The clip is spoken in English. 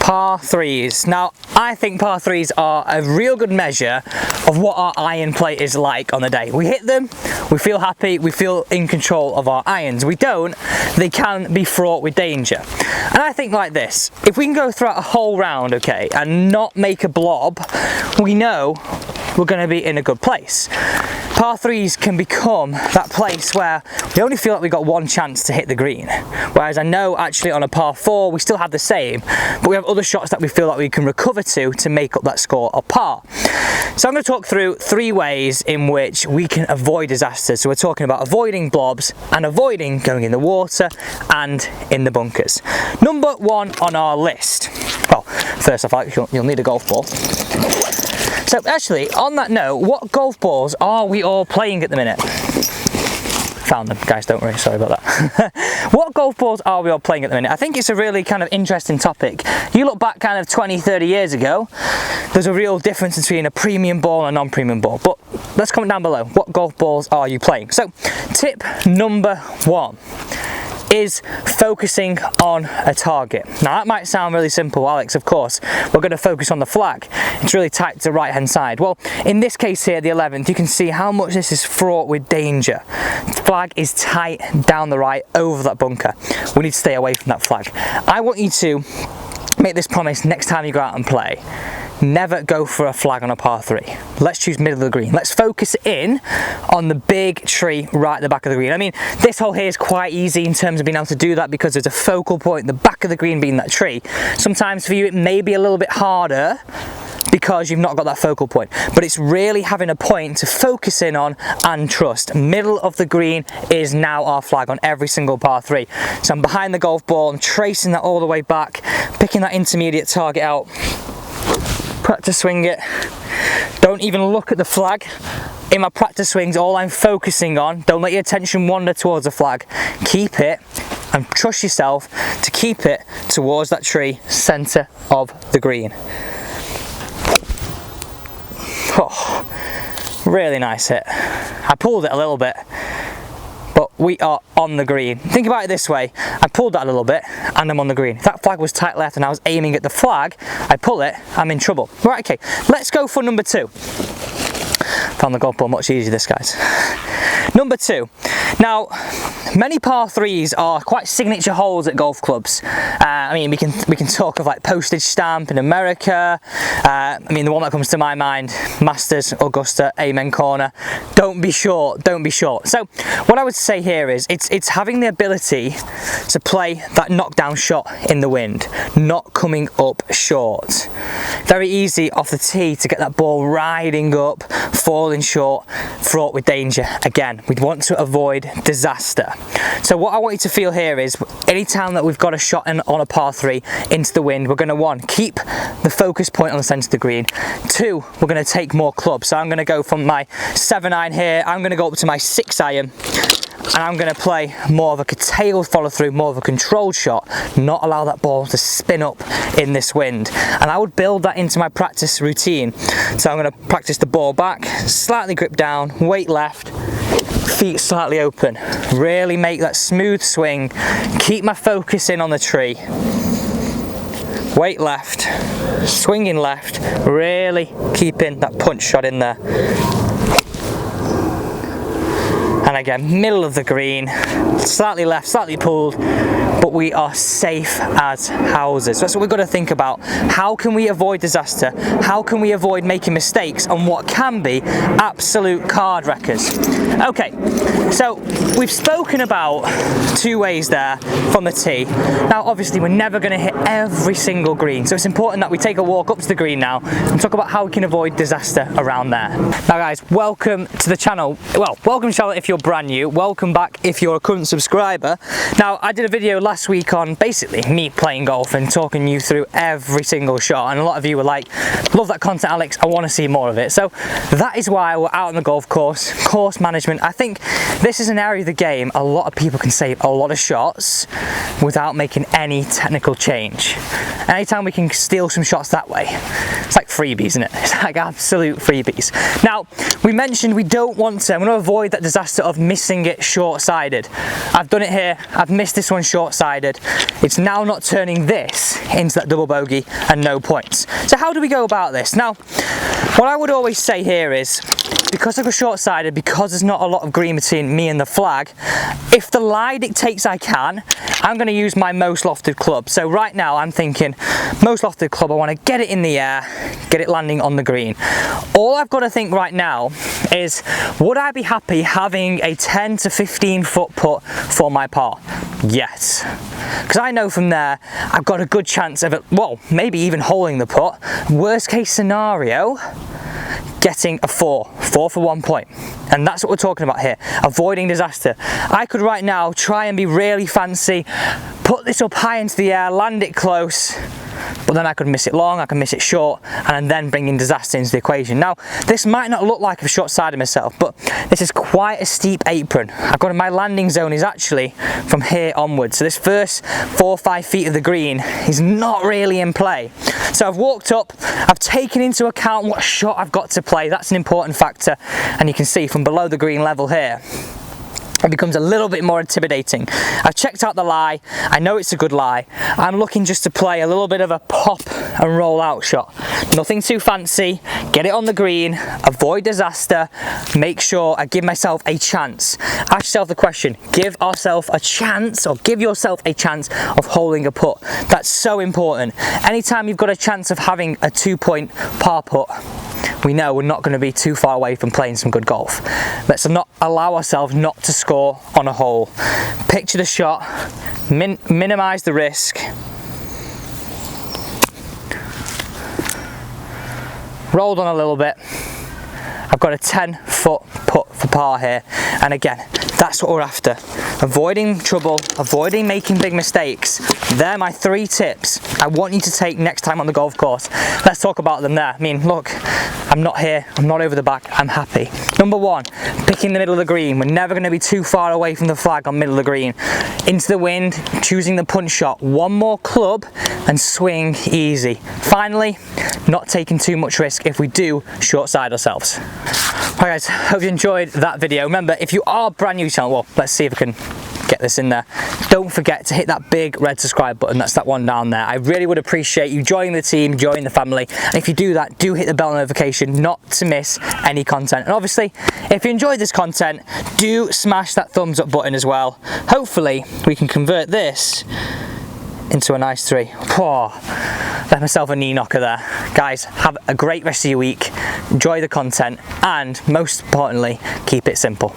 Par threes. Now, I think par threes are a real good measure of what our iron play is like on the day. We hit them, we feel happy, we feel in control of our irons. We don't, they can be fraught with danger. And I think like this, if we can go throughout a whole round, okay, and not make a blob, we know we're going to be in a good place. Par threes can become that place where we only feel like we've got one chance to hit the green. Whereas I know actually on a par four, we still have the same, but we have other shots that we feel like we can recover to make up that score of par. So I'm going to talk through 3 ways in which we can avoid disasters. So we're talking about avoiding blobs and avoiding going in the water and in the bunkers. Number 1 on our list. Well, first off, you'll need a golf ball. So actually, on that note, what golf balls are we all playing at the minute? Found them, guys, don't worry, sorry about that. What golf balls are we all playing at the minute? I think it's a really kind of interesting topic. You look back kind of 20, 30 years ago, there's a real difference between a premium ball and a non-premium ball. But let's comment down below, what golf balls are you playing? So, tip number 1 is focusing on a target. Now that might sound really simple, Alex, of course, we're going to focus on the flag. It's really tight to the right hand side. Well, in this case here, the 11th, you can see how much this is fraught with danger. The flag is tight down the right over that bunker. We need to stay away from that flag. I want you to make this promise next time you go out and play. Never go for a flag on a par 3. Let's choose middle of the green. Let's focus in on the big tree right at the back of the green. I mean, this hole here is quite easy in terms of being able to do that because there's a focal point, the back of the green being that tree. Sometimes for you it may be a little bit harder because you've not got that focal point, but it's really having a point to focus in on and trust. Middle of the green is now our flag on every single par 3. So I'm behind the golf ball, I'm tracing that all the way back, picking that intermediate target out. Practice swing it. Don't even look at the flag. In my practice swings, all I'm focusing on, don't let your attention wander towards the flag. Keep it and trust yourself to keep it towards that tree, centre of the green. Oh, really nice hit. I pulled it a little bit, but we are on the green. Think about it this way, I pulled that a little bit and I'm on the green. If that flag was tight left and I was aiming at the flag, I pull it, I'm in trouble. Right, okay, let's go for number 2. Found the golf ball much easier this, guys. Number 2. Now, many par 3s are quite signature holes at golf clubs. I mean, we can talk of like Postage Stamp in America. I mean, the one that comes to my mind, Masters, Augusta, Amen Corner. Don't be short, don't be short. So, what I would say here is, it's having the ability to play that knockdown shot in the wind, not coming up short. Very easy off the tee to get that ball riding up, falling short, fraught with danger. Again, we'd want to avoid disaster. So what I want you to feel here is, anytime that we've got a shot on a par 3 into the wind, we're going to 1, keep the focus point on the centre of the green. 2, we're going to take more clubs. So I'm going to go from my 7-iron here, I'm going to go up to my 6-iron, and I'm going to play more of a curtailed follow through, more of a controlled shot, not allow that ball to spin up in this wind. And I would build that into my practice routine. So I'm going to practice the ball back, slightly grip down, weight left, feet slightly open. Really make that smooth swing, keep my focus in on the tree. Weight left, swinging left, really keeping that punch shot in there. And again, middle of the green, slightly left, slightly pulled, but we are safe as houses. So that's what we've got to think about. How can we avoid disaster? How can we avoid making mistakes on what can be absolute card wreckers? Okay, so we've spoken about 2 ways there from the tee. Now, obviously, we're never going to hit every single green, so it's important that we take a walk up to the green now and talk about how we can avoid disaster around there. Now, guys, welcome to the channel. Well, welcome, Charlotte, if you're brand new. Welcome back if you're a current subscriber. Now, I did a video last week on basically me playing golf and talking you through every single shot, and a lot of you were like, love that content, Alex, I want to see more of it. So that is why we're out on the golf course management. I think this is an area of the game a lot of people can save a lot of shots without making any technical change. Anytime we can steal some shots that way, it's like freebies, isn't it? It's like absolute freebies. Now, we mentioned we don't want to, I'm going to avoid that disaster of missing it short-sided. I've done it here, I've missed this one short-sided. It's now not turning this into that double bogey and no points. So how do we go about this? Now, what I would always say here is, because I go short-sided, because there's not a lot of green between me and the flag, if the lie dictates I can, I'm going to use my most lofted club. So right now I'm thinking, most lofted club, I want to get it in the air, get it landing on the green. All I've got to think right now is, would I be happy having a 10 to 15 foot putt for my par? Yes. Because I know from there, I've got a good chance of it, well, maybe even holding the putt. Worst case scenario, getting a 4 for 1 point. And that's what we're talking about here, avoiding disaster. I could right now try and be really fancy, put this up high into the air, land it close, but then I could miss it long, I can miss it short, and then bring in disaster into the equation. Now, this might not look like I've short-sided myself, but this is quite a steep apron. I've got my landing zone is actually from here onwards. So this first 4 or 5 feet of the green is not really in play. So I've walked up, I've taken into account what shot I've got to play. That's an important factor. And you can see from below the green level here, it becomes a little bit more intimidating. I've checked out the lie, I know it's a good lie. I'm looking just to play a little bit of a pop and roll out shot. Nothing too fancy, get it on the green, avoid disaster, make sure I give myself a chance. Ask yourself the question, give ourselves a chance, or give yourself a chance of holding a putt. That's so important. Anytime you've got a chance of having a 2-point par putt, we know we're not going to be too far away from playing some good golf. Let's not allow ourselves not to score on a hole. Picture the shot, minimize the risk. Rolled on a little bit. I've got a 10-foot putt for par here, and again, that's what we're after. Avoiding trouble, avoiding making big mistakes. They're my 3 tips I want you to take next time on the golf course. Let's talk about them there. I mean, look, I'm not here, I'm not over the back, I'm happy. Number 1, picking the middle of the green. We're never going to be too far away from the flag on middle of the green. Into the wind, choosing the punch shot. 1 more club and swing easy. Finally, not taking too much risk if we do short side ourselves. Alright guys, hope you enjoyed that video. Remember, if you are brand new to the channel, well, let's see if I can get this in there. Don't forget to hit that big red subscribe button, that's that one down there. I really would appreciate you joining the team, joining the family. And if you do that, do hit the bell notification not to miss any content. And obviously, if you enjoyed this content, do smash that thumbs up button as well. Hopefully, we can convert this into a nice 3. Left myself a knee knocker there. Guys, have a great rest of your week, enjoy the content, and most importantly, keep it simple.